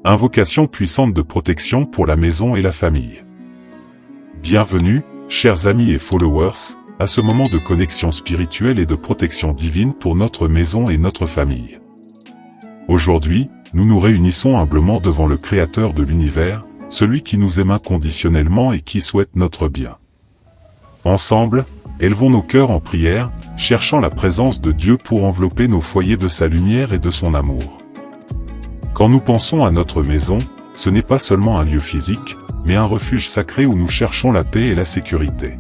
Invocation puissante de protection pour la maison et la famille. Bienvenue, chers amis et followers, à ce moment de connexion spirituelle et de protection divine pour notre maison et notre famille. Aujourd'hui, nous nous réunissons humblement devant le Créateur de l'univers, celui qui nous aime inconditionnellement et qui souhaite notre bien. Ensemble, élevons nos cœurs en prière, cherchant la présence de Dieu pour envelopper nos foyers de sa lumière et de son amour. Quand nous pensons à notre maison, ce n'est pas seulement un lieu physique, mais un refuge sacré où nous cherchons la paix et la sécurité.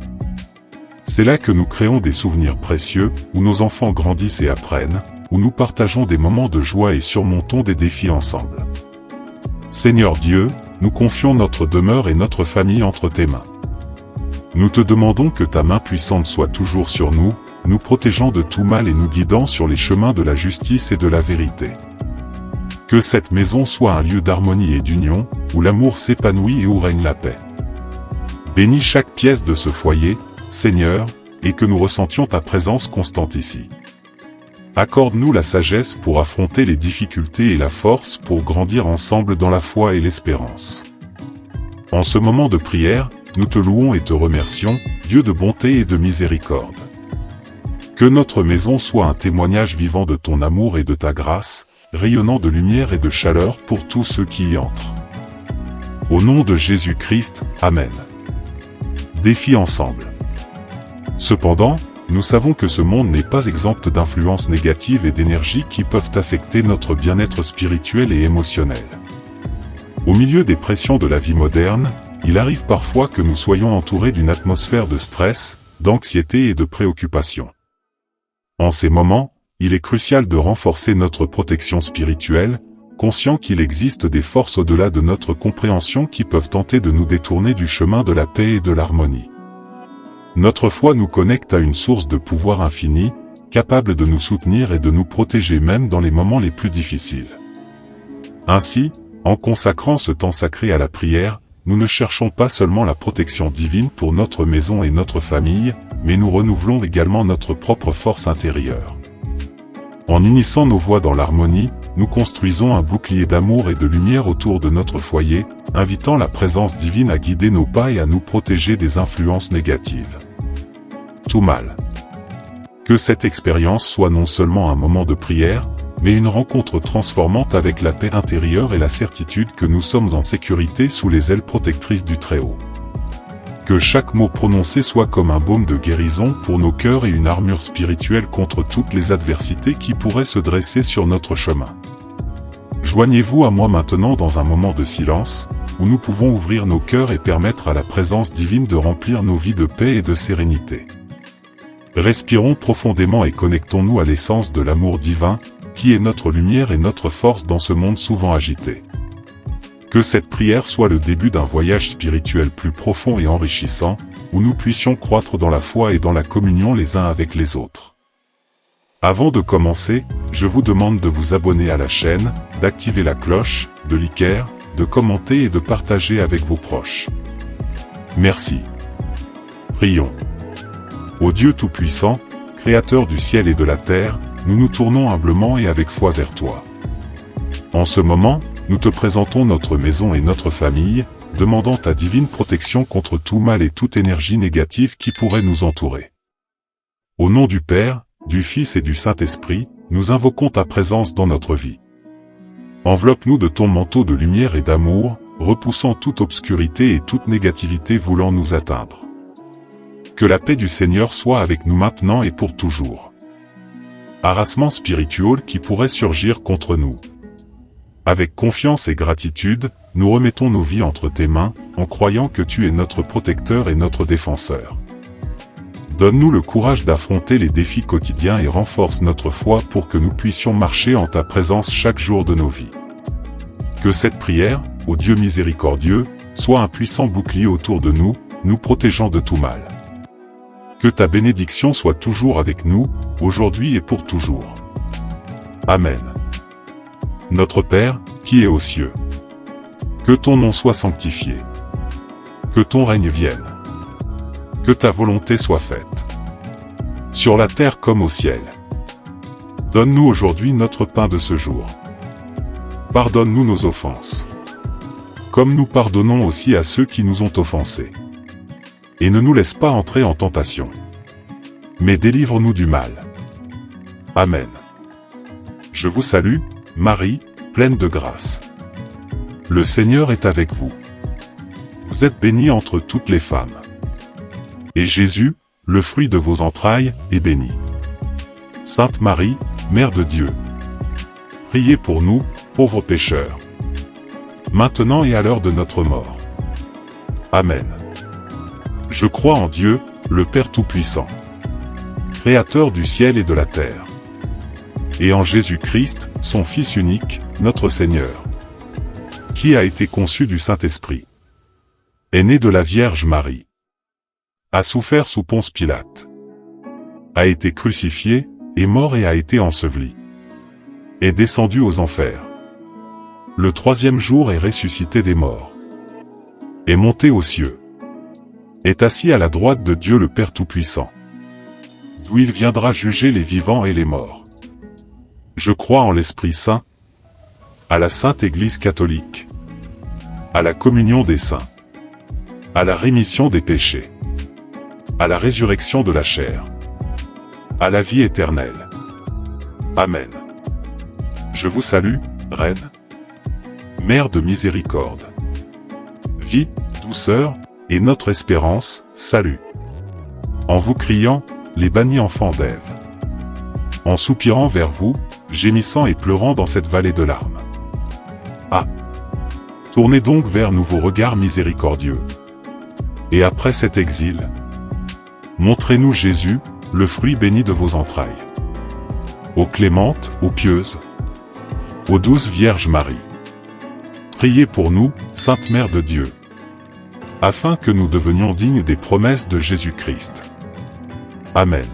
C'est là que nous créons des souvenirs précieux, où nos enfants grandissent et apprennent, où nous partageons des moments de joie et surmontons des défis ensemble. Seigneur Dieu, nous confions notre demeure et notre famille entre tes mains. Nous te demandons que ta main puissante soit toujours sur nous, nous protégeant de tout mal et nous guidant sur les chemins de la justice et de la vérité. Que cette maison soit un lieu d'harmonie et d'union, où l'amour s'épanouit et où règne la paix. Bénis chaque pièce de ce foyer, Seigneur, et que nous ressentions ta présence constante ici. Accorde-nous la sagesse pour affronter les difficultés et la force pour grandir ensemble dans la foi et l'espérance. En ce moment de prière, nous te louons et te remercions, Dieu de bonté et de miséricorde. Que notre maison soit un témoignage vivant de ton amour et de ta grâce, rayonnant de lumière et de chaleur pour tous ceux qui y entrent. Au nom de Jésus-Christ, Amen. Défi ensemble. Cependant, nous savons que ce monde n'est pas exempt d'influences négatives et d'énergies qui peuvent affecter notre bien-être spirituel et émotionnel. Au milieu des pressions de la vie moderne, il arrive parfois que nous soyons entourés d'une atmosphère de stress, d'anxiété et de préoccupation. En ces moments, il est crucial de renforcer notre protection spirituelle, conscient qu'il existe des forces au-delà de notre compréhension qui peuvent tenter de nous détourner du chemin de la paix et de l'harmonie. Notre foi nous connecte à une source de pouvoir infini, capable de nous soutenir et de nous protéger même dans les moments les plus difficiles. Ainsi, en consacrant ce temps sacré à la prière, nous ne cherchons pas seulement la protection divine pour notre maison et notre famille, mais nous renouvelons également notre propre force intérieure. En unissant nos voix dans l'harmonie, nous construisons un bouclier d'amour et de lumière autour de notre foyer, invitant la présence divine à guider nos pas et à nous protéger des influences négatives. Tout mal. Que cette expérience soit non seulement un moment de prière, mais une rencontre transformante avec la paix intérieure et la certitude que nous sommes en sécurité sous les ailes protectrices du Très-Haut. Que chaque mot prononcé soit comme un baume de guérison pour nos cœurs et une armure spirituelle contre toutes les adversités qui pourraient se dresser sur notre chemin. Joignez-vous à moi maintenant dans un moment de silence, où nous pouvons ouvrir nos cœurs et permettre à la présence divine de remplir nos vies de paix et de sérénité. Respirons profondément et connectons-nous à l'essence de l'amour divin, qui est notre lumière et notre force dans ce monde souvent agité. Que cette prière soit le début d'un voyage spirituel plus profond et enrichissant, où nous puissions croître dans la foi et dans la communion les uns avec les autres. Avant de commencer, je vous demande de vous abonner à la chaîne, d'activer la cloche, de liker, de commenter et de partager avec vos proches. Merci. Prions. Ô Dieu Tout-Puissant, Créateur du ciel et de la terre, nous nous tournons humblement et avec foi vers toi. En ce moment, nous te présentons notre maison et notre famille, demandant ta divine protection contre tout mal et toute énergie négative qui pourrait nous entourer. Au nom du Père, du Fils et du Saint-Esprit, nous invoquons ta présence dans notre vie. Enveloppe-nous de ton manteau de lumière et d'amour, repoussant toute obscurité et toute négativité voulant nous atteindre. Que la paix du Seigneur soit avec nous maintenant et pour toujours. Harassement spirituel qui pourrait surgir contre nous. Avec confiance et gratitude, nous remettons nos vies entre tes mains, en croyant que tu es notre protecteur et notre défenseur. Donne-nous le courage d'affronter les défis quotidiens et renforce notre foi pour que nous puissions marcher en ta présence chaque jour de nos vies. Que cette prière, ô Dieu miséricordieux, soit un puissant bouclier autour de nous, nous protégeant de tout mal. Que ta bénédiction soit toujours avec nous, aujourd'hui et pour toujours. Amen. Notre Père, qui es aux cieux. Que ton nom soit sanctifié. Que ton règne vienne. Que ta volonté soit faite. Sur la terre comme au ciel. Donne-nous aujourd'hui notre pain de ce jour. Pardonne-nous nos offenses, comme nous pardonnons aussi à ceux qui nous ont offensés. Et ne nous laisse pas entrer en tentation, mais délivre-nous du mal. Amen. Je vous salue, Marie, pleine de grâce. Le Seigneur est avec vous. Vous êtes bénie entre toutes les femmes. Et Jésus, le fruit de vos entrailles, est béni. Sainte Marie, Mère de Dieu, priez pour nous, pauvres pécheurs, maintenant et à l'heure de notre mort. Amen. Je crois en Dieu, le Père Tout-Puissant, Créateur du ciel et de la terre, et en Jésus-Christ, son Fils unique, notre Seigneur, qui a été conçu du Saint-Esprit, est né de la Vierge Marie, a souffert sous Ponce Pilate, a été crucifié, est mort et a été enseveli, est descendu aux enfers. Le troisième jour est ressuscité des morts, est monté aux cieux, est assis à la droite de Dieu le Père Tout-Puissant, d'où il viendra juger les vivants et les morts. Je crois en l'Esprit Saint, à la Sainte Église catholique, à la communion des saints, à la rémission des péchés, à la résurrection de la chair, à la vie éternelle. Amen. Je vous salue, Reine, Mère de miséricorde, vie, douceur, et notre espérance, salut. En vous criant, les bannis enfants d'Ève. En soupirant vers vous, gémissant et pleurant dans cette vallée de larmes. Ah! Tournez donc vers nous vos regards miséricordieux. Et après cet exil, montrez-nous Jésus, le fruit béni de vos entrailles. Ô clémente, ô pieuse, ô douce Vierge Marie, priez pour nous, Sainte Mère de Dieu, afin que nous devenions dignes des promesses de Jésus-Christ. Amen.